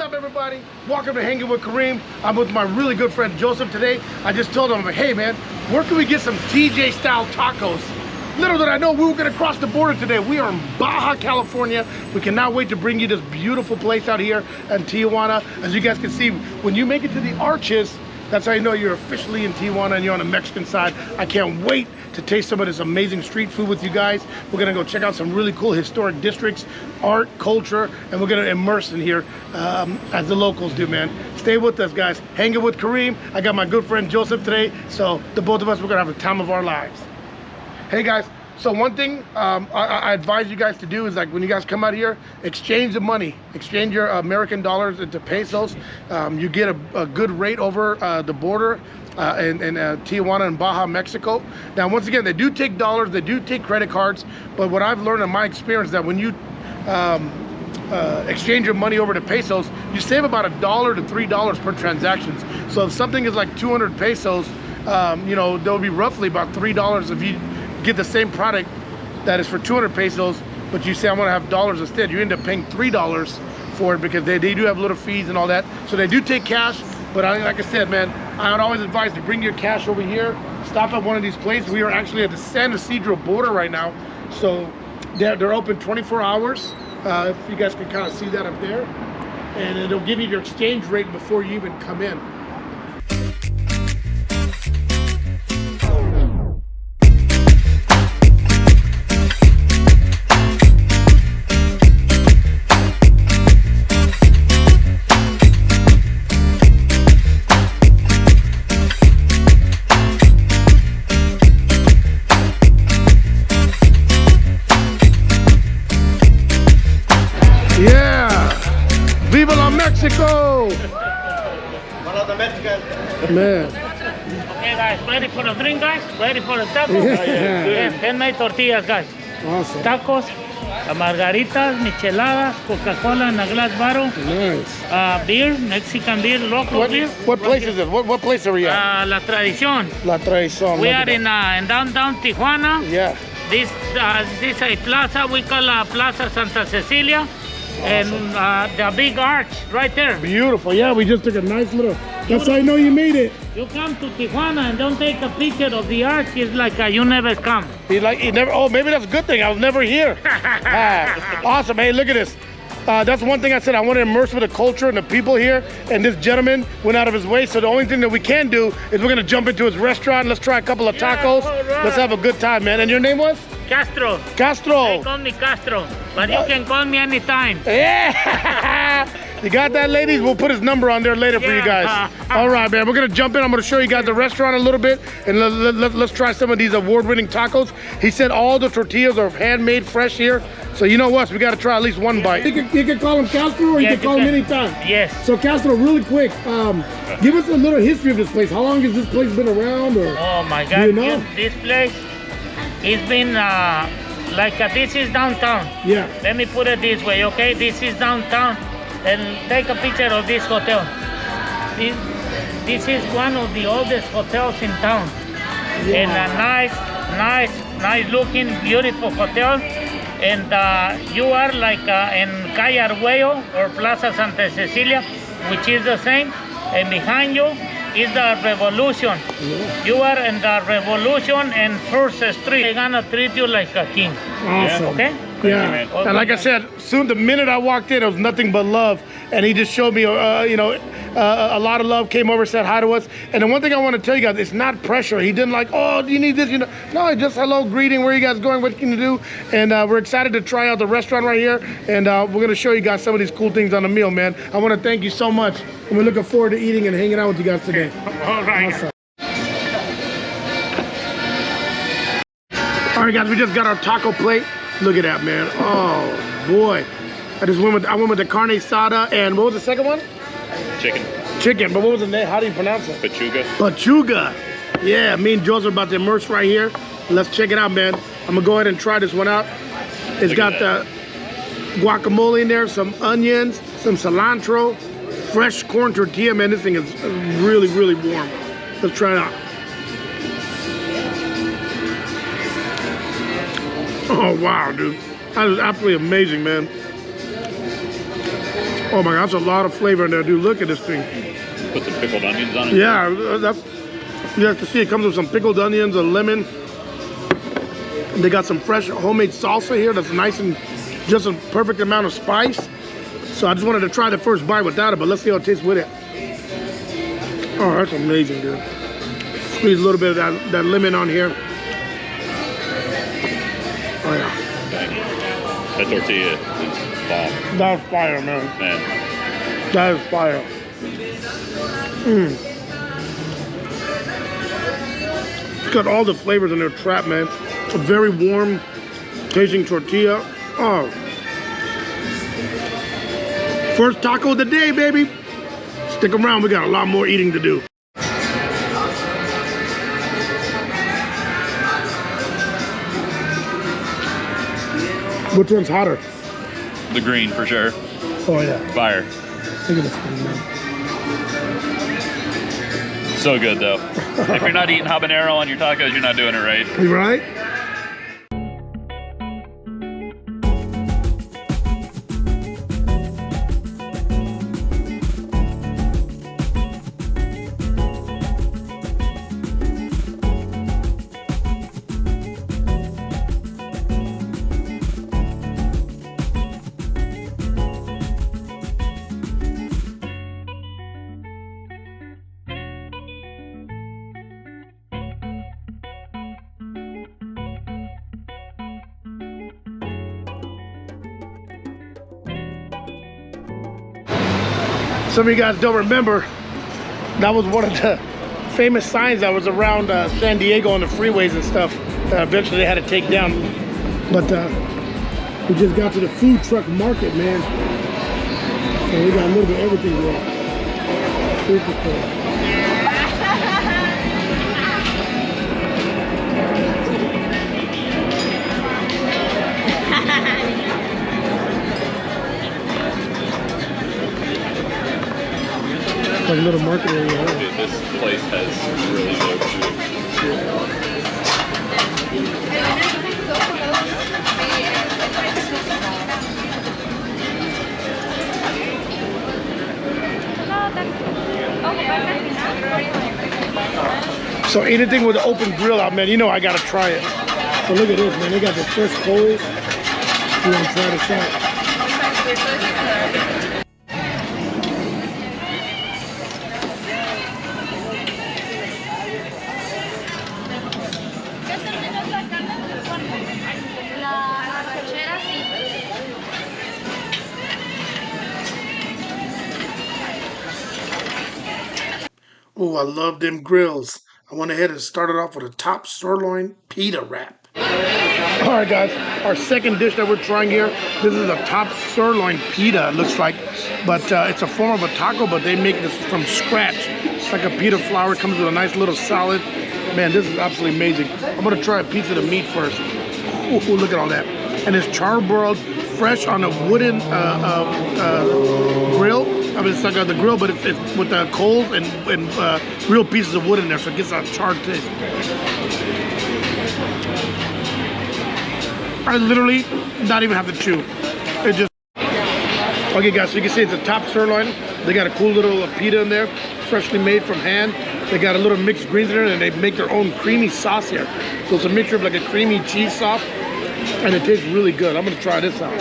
up, everybody? Welcome to Hanging with Kareem. I'm with my really good friend Joseph today. I just told him, hey man, where can we get some TJ style tacos? Little did I know we were gonna cross the border today. We are in Baja, California. We cannot wait to bring you this beautiful place out here in Tijuana. As you guys can see, when you make it to the arches, that's how you know you're officially in Tijuana and you're on the Mexican side. I can't wait to taste some of this amazing street food with you guys. We're gonna go check out some really cool historic districts, art, culture, and we're gonna immerse in here as the locals do, man. Stay with us, guys. Hanging with Kareem. I got my good friend Joseph today, so the both of us, we're gonna have the time of our lives. Hey guys, so one thing I advise you guys to do is, like, when you guys come out here, exchange the money. Exchange your American dollars into pesos. You get a good rate over the border in Tijuana and Baja, Mexico. Now, once again, they do take dollars, they do take credit cards, but what I've learned in my experience that when you exchange your money over to pesos, you save about $1 to $3 per transaction. So if something is like 200 pesos, you know, there'll be roughly about $3 if you get the same product that is for 200 pesos, but you say I want to have dollars instead. You end up paying $3 for it because they do have little fees and all that. So they do take cash, but like I said, man, I would always advise to bring your cash over here. Stop at one of these places. We are actually at the San Isidro border right now, so they're open 24 hours. If you guys can kind of see that up there, and it'll give you your exchange rate before you even come in. Viva la Mexico! Man. Okay, guys, ready for the drink, guys? Ready for the tacos? Yeah. Handmade tortillas, guys. Awesome. Tacos, margaritas, micheladas, Coca-Cola in a glass bottle. Nice. Beer, Mexican beer, local beer. What place is it? What place are we at? La Tradición. La Tradición. We are in downtown Tijuana. Yeah. This is a plaza. We call Plaza Santa Cecilia. Awesome. And the big arch right there. Beautiful. Yeah, we just took a nice little. That's how I know you made it. You come to Tijuana and don't take a picture of the arch. It's like you never come. He never. Oh, maybe that's a good thing. I was never here. Awesome. Hey, look at this. That's one thing I said. I want to immerse with the culture and the people here. And this gentleman went out of his way. So the only thing that we can do is we're gonna jump into his restaurant. Let's try a couple of tacos. Right. Let's have a good time, man. And your name was? Castro. Castro. They call me Castro, but you can call me anytime. Yeah. You got that, ladies? We'll put his number on there later for you guys. All right, man. We're gonna jump in. I'm gonna show you guys the restaurant a little bit, and let's try some of these award-winning tacos. He said all the tortillas are handmade, fresh here. So you know what? We got to try at least one bite. You can call him Castro, or you can call him anytime. Yes. So Castro, really quick, give us a little history of this place. How long has this place been around? Or oh my God! You know? This place, it's been this is downtown. Yeah. Let me put it this way, okay? This is downtown, and take a picture of this hotel. This is one of the oldest hotels in town, and a nice looking, beautiful hotel. And you are like in Calle Arguello or Plaza Santa Cecilia, which is the same. And behind you is the Revolution. Yeah. You are in the Revolution and First Street. They're gonna treat you like a king. Awesome. Okay? Yeah. Okay. And like I said, soon the minute I walked in, it was nothing but love. And he just showed me, you know, a lot of love, came over, said hi to us. And the one thing I want to tell you guys, it's not pressure. He didn't like, oh, do you need this? You know, no, just hello, greeting, where are you guys going, what can you do? And we're excited to try out the restaurant right here. And we're going to show you guys some of these cool things on the meal, man. I want to thank you so much. And we're looking forward to eating and hanging out with you guys today. All right. Awesome. All right, guys, we just got our taco plate. Look at that, man. Oh, boy. I went with the carne asada, and what was the second one? Chicken, but what was the name? How do you pronounce it? Pechuga. Yeah, me and Joseph are about to immerse right here. Let's check it out, man. I'm gonna go ahead and try this one out. It's got the guacamole in there, some onions, some cilantro, fresh corn tortilla. Man, this thing is really, really warm. Let's try it out. Oh, wow, dude. That is absolutely amazing, man. Oh my God, that's a lot of flavor in there, dude. Look at this thing. Put some pickled onions on it. Yeah, that's, you have to see it comes with some pickled onions, a lemon. They got some fresh homemade salsa here that's nice and just a perfect amount of spice. So I just wanted to try the first bite without it, but let's see how it tastes with it. Oh, that's amazing, dude. Squeeze a little bit of that lemon on here. Oh yeah. That tortilla is bomb. That's fire, man. Man. That is fire. It's got all the flavors in there trapped, man. A very warm tasting tortilla. Oh. First taco of the day, baby. Stick around, we got a lot more eating to do. Which one's hotter? The green for sure. Oh yeah. Fire. Look at this thing, man. So good though. If you're not eating habanero on your tacos, you're not doing it right. You right? Some of you guys don't remember, that was one of the famous signs that was around San Diego on the freeways and stuff. Eventually they had to take down. But we just got to the food truck market, man. And we got a little bit of everything there. Super cool. Like a little market area. Dude, this place has really good food. So anything with an open grill out, man, you know I gotta try it. So look at this, man. They got the fresh coals. You wanna try this out? Oh, I love them grills. I went ahead and started off with a top sirloin pita wrap. All right, guys, our second dish that we're trying here, this is a top sirloin pita, it looks like. But it's a form of a taco, but they make this from scratch. It's like a pita flour, it comes with a nice little salad. Man, this is absolutely amazing. I'm gonna try a piece of the meat first. Ooh, look at all that. And it's charbroiled, fresh on a wooden grill. I mean, it's like the grill, but it's with the coals and real pieces of wood in there, so it gets a charred taste. I literally not even have to chew. It just... Okay, guys, so you can see it's a top sirloin. They got a cool little pita in there, freshly made from hand. They got a little mixed greens in there, and they make their own creamy sauce here. So it's a mixture of like a creamy cheese sauce, and it tastes really good. I'm gonna try this out.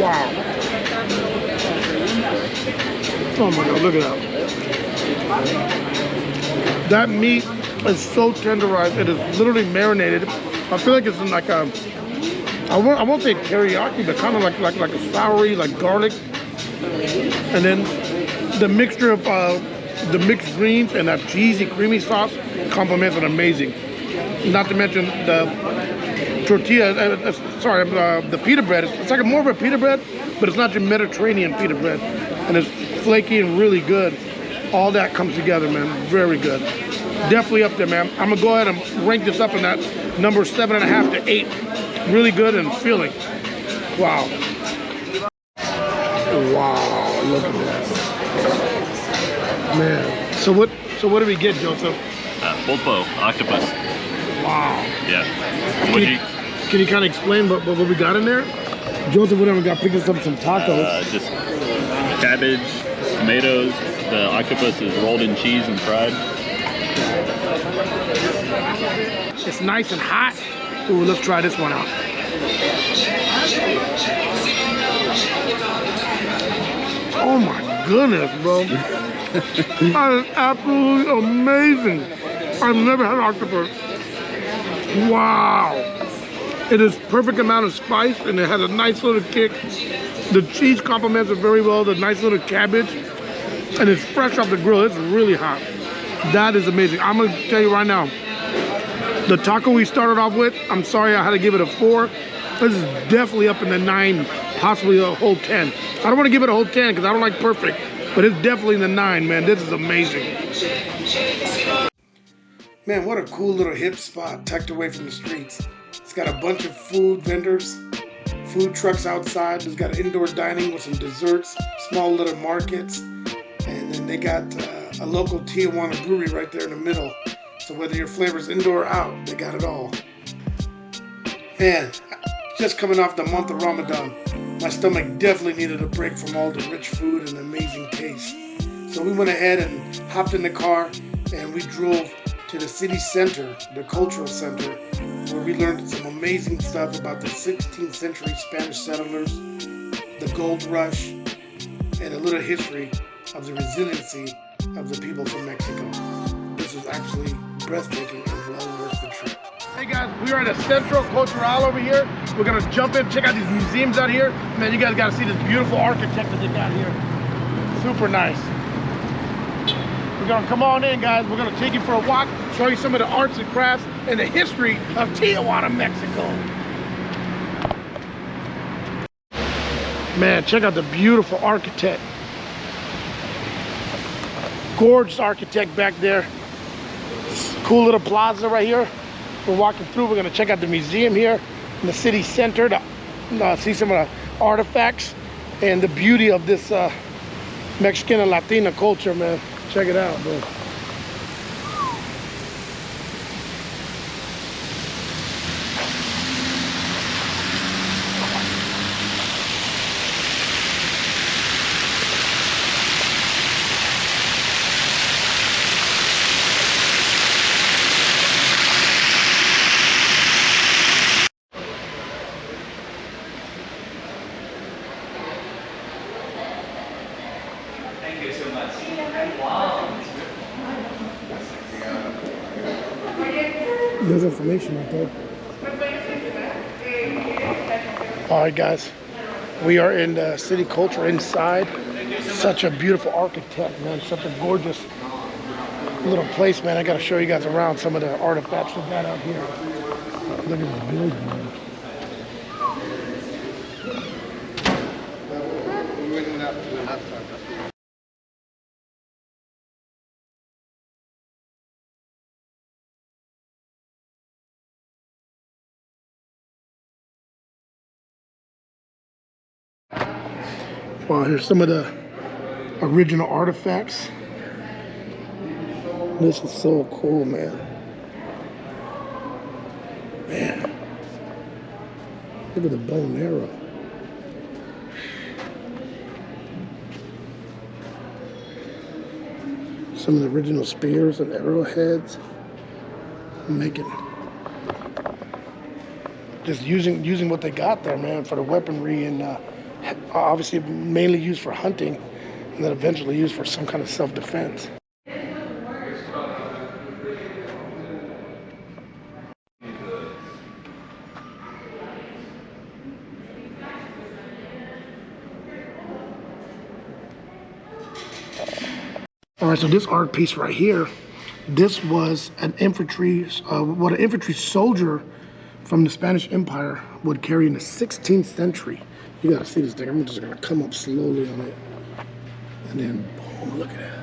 Wow. Oh my God, look at that. That meat is so tenderized. It is literally marinated. I feel like it's in like a, I won't say teriyaki, but kind of like a soury, like garlic. And then the mixture of the mixed greens and that cheesy, creamy sauce complements it amazing. Not to mention the tortilla, the pita bread. It's like more of a pita bread, but it's not your Mediterranean pita bread. And it's flaky and really good. All that comes together, man. Very good. Definitely up there, man. I'm gonna go ahead and rank this up in that number 7.5 to 8. Really good and filling. Wow. Wow, look at that. Man. So what do we get, Joseph? Pulpo, octopus. Wow. Yeah. Would you? Can you kind of explain what we got in there? Joseph went over and got picking up some tacos. Just cabbage, tomatoes. The octopus is rolled in cheese and fried. It's nice and hot. Ooh, let's try this one out. Oh my goodness, bro. That is absolutely amazing. I've never had octopus. Wow. It is perfect amount of spice and it has a nice little kick. The cheese complements it very well, the nice little cabbage. And it's fresh off the grill. It's really hot. That is amazing. I'm gonna tell you right now, the taco we started off with, I'm sorry I had to give it a 4. This is definitely up in the 9, possibly a whole 10. I don't want to give it a whole 10 because I don't like perfect, but it's definitely in the 9, man. This is amazing. Man, what a cool little hip spot tucked away from the streets. It's got a bunch of food vendors, food trucks outside. It's got indoor dining with some desserts, small little markets, and then they got a local Tijuana brewery right there in the middle. So whether your flavor's indoor or out, they got it all. Man, just coming off the month of Ramadan, my stomach definitely needed a break from all the rich food and amazing taste. So we went ahead and hopped in the car and we drove to the city center, the cultural center, where we learned some amazing stuff about the 16th century Spanish settlers, the gold rush, and a little history of the resiliency of the people from Mexico. This was actually breathtaking and well worth the trip. Hey guys, we are at a Centro Cultural over here. We're gonna jump in, check out these museums out here. Man, you guys gotta see this beautiful architecture that they got here. Super nice. We're gonna come on in, guys. We're gonna take you for a walk, show you some of the arts and crafts and the history of Tijuana, Mexico. Man, check out the beautiful architect. Gorgeous architect back there. Cool little plaza right here. We're walking through. We're gonna check out the museum here in the city center to see some of the artifacts and the beauty of this Mexican and Latina culture, man. Check it out, bro. There's information right there. All right, guys, we are in the city culture inside. Such a beautiful architect, man. Such a gorgeous little place, man. I got to show you guys around some of the artifacts we got out here. Look at this building, man. Well, here's some of the original artifacts. This is so cool, man. Man, look at the bow and arrow. Some of the original spears and arrowheads. Making, just using what they got there, man, for the weaponry and obviously mainly used for hunting and then eventually used for some kind of self-defense. All right, so this art piece right here, this was an infantry, what an infantry soldier from the Spanish Empire would carry in the 16th century. You gotta see this thing. I'm just gonna come up slowly on it. And then, boom, look at that.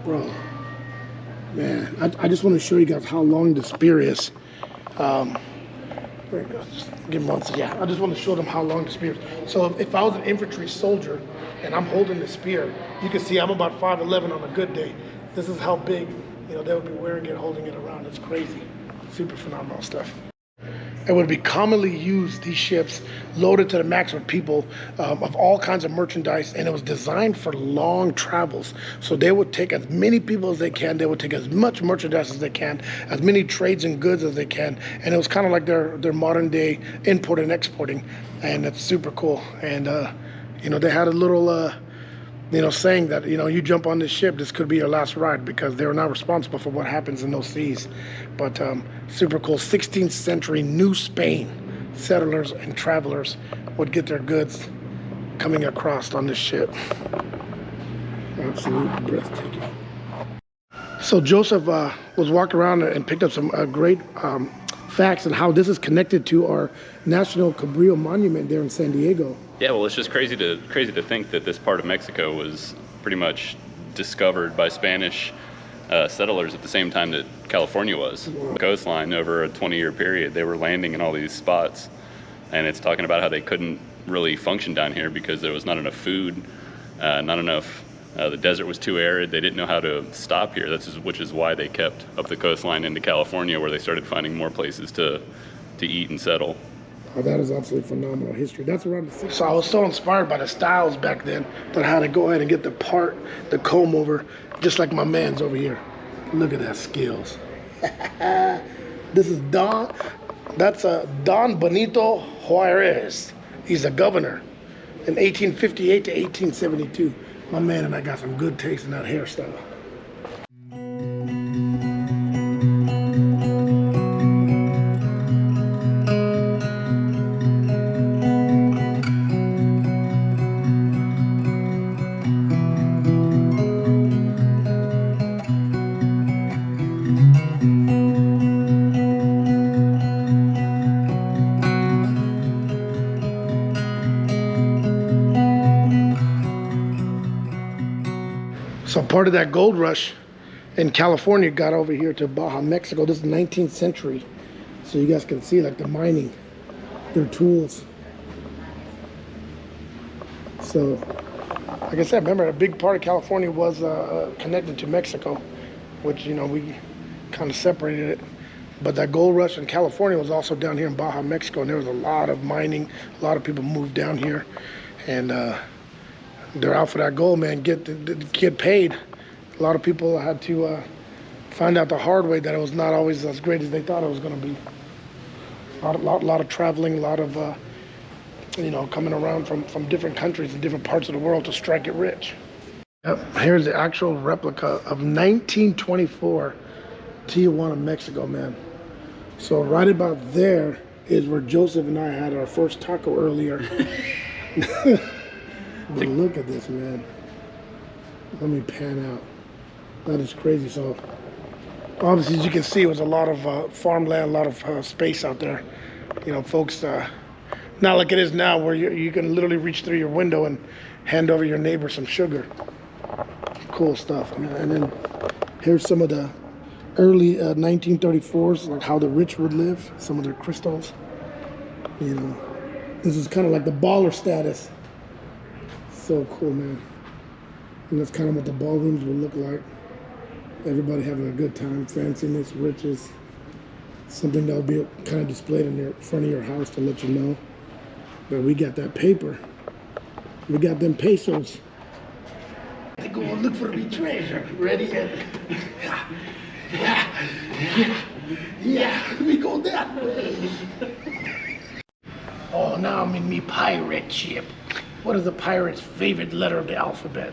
Bro, man, I just wanna show you guys how long the spear is. There you go, just give them one second. Yeah, I just wanna show them how long the spear is. So if I was an infantry soldier and I'm holding the spear, you can see I'm about 5'11" on a good day. This is how big, you know, they would be wearing it, holding it around. It's crazy. Super phenomenal stuff. It would be commonly used, these ships, loaded to the max with people of all kinds of merchandise, and it was designed for long travels. So they would take as many people as they can, they would take as much merchandise as they can, as many trades and goods as they can, and it was kind of like their modern day import and exporting, and it's super cool. And you know, they had a little you know, saying that, you know, you jump on this ship, this could be your last ride, because they were not responsible for what happens in those seas. But super cool. 16th century New Spain settlers and travelers would get their goods coming across on this ship. Absolutely breathtaking. So Joseph was walking around and picked up some great facts on how this is connected to our National Cabrillo Monument there in San Diego. Yeah, well, it's just crazy to think that this part of Mexico was pretty much discovered by Spanish settlers at the same time that California was. The coastline, over a 20-year period, they were landing in all these spots, and it's talking about how they couldn't really function down here because there was not enough food, not enough. The desert was too arid. They didn't know how to stop here. Which is why they kept up the coastline into California, where they started finding more places to eat and settle. Oh, that is absolutely phenomenal history. That's around the 60s. So I was so inspired by the styles back then that I had to go ahead and get the comb over, just like my man's over here. Look at that skills. This is Don. That's Don Benito Juarez. He's a governor in 1858 to 1872. My man and I got some good taste in that hairstyle. So part of that gold rush in California got over here to Baja, Mexico. This is 19th century. So you guys can see like the mining, their tools. So, like I said, remember a big part of California was connected to Mexico, which, you know, we kind of separated it. But that gold rush in California was also down here in Baja, Mexico, and there was a lot of mining. A lot of people moved down here, and they're out for that gold, man. Get paid. A lot of people had to find out the hard way that it was not always as great as they thought it was going to be. A lot of traveling, a lot of you know, coming around from different countries and different parts of the world to strike it rich. Yep, here's the actual replica of 1924 Tijuana, Mexico, man. So right about there is where Joseph and I had our first taco earlier. But look at this, man. Let me pan out. That is crazy. So obviously, as you can see, it was a lot of farmland, a lot of space out there. You know, folks, not like it is now where you can literally reach through your window and hand over your neighbor some sugar. Cool stuff, man. And then here's some of the early 1934s, like how the rich would live, some of their crystals. You know, this is kind of like the baller status. So cool, man. And that's kind of what the ballrooms will look like. Everybody having a good time, fanciness, riches. Something that will be kind of displayed in front of your house to let you know that we got that paper. We got them pesos. They go and look for the treasure. Ready? Yeah, we go that way. Oh, now I'm in me pirate ship. What is a pirate's favorite letter of the alphabet?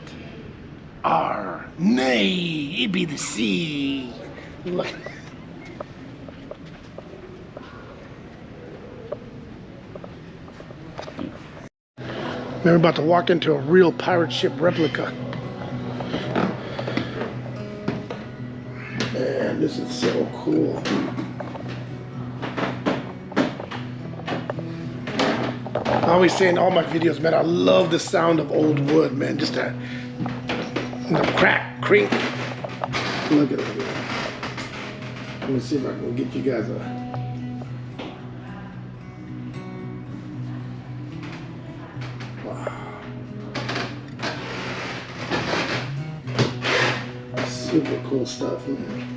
R. Nay, it be the C. Look. Man, we're about to walk into a real pirate ship replica. Man, this is so cool. I always say in all my videos, man, I love the sound of old wood, man. Just that, you know, crack, crink. Look at it, man. Let me see if I can get you guys a... Super cool stuff, man.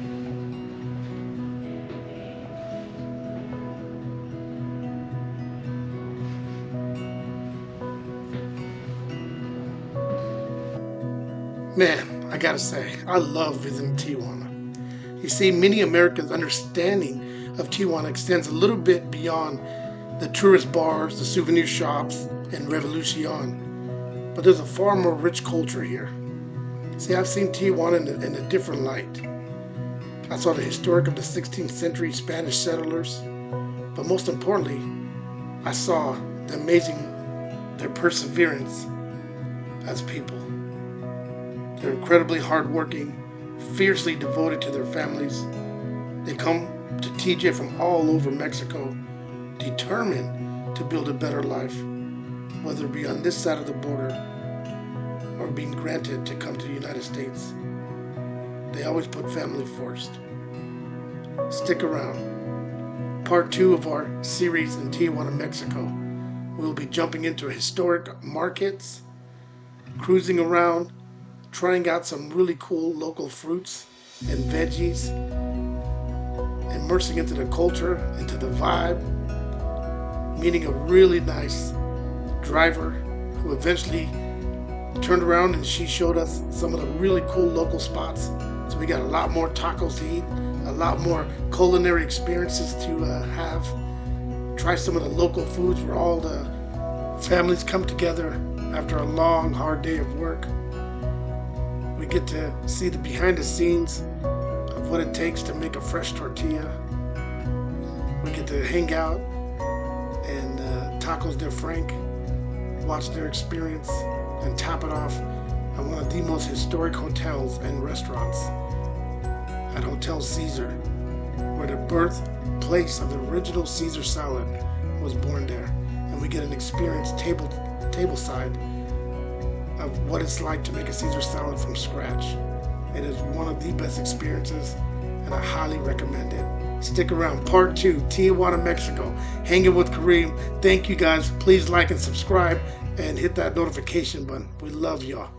Man, I gotta say, I love visiting Tijuana. You see, many Americans' understanding of Tijuana extends a little bit beyond the tourist bars, the souvenir shops, and Revolucion. But there's a far more rich culture here. See, I've seen Tijuana in a different light. I saw the historic of the 16th century Spanish settlers, but most importantly, I saw their perseverance as people. They're incredibly hardworking, fiercely devoted to their families. They come to TJ from all over Mexico, determined to build a better life, whether it be on this side of the border or being granted to come to the United States. They always put family first. Stick around. Part 2 of our series in Tijuana, Mexico. We'll be jumping into historic markets, cruising around, trying out some really cool local fruits and veggies, immersing into the culture, into the vibe, meeting a really nice driver who eventually turned around and she showed us some of the really cool local spots. So we got a lot more tacos to eat, a lot more culinary experiences to have. Try some of the local foods where all the families come together after a long, hard day of work. We get to see the behind the scenes of what it takes to make a fresh tortilla. We get to hang out and Tacos de Frank, watch their experience, and top it off at one of the most historic hotels and restaurants, at Hotel Caesar, where the birthplace of the original Caesar salad was born there. And we get an experience tableside of what it's like to make a Caesar salad from scratch. It is one of the best experiences, and I highly recommend it. Stick around. Part 2, Tijuana, Mexico. Hanging with Kareem. Thank you guys. Please like and subscribe and hit that notification button. We love y'all.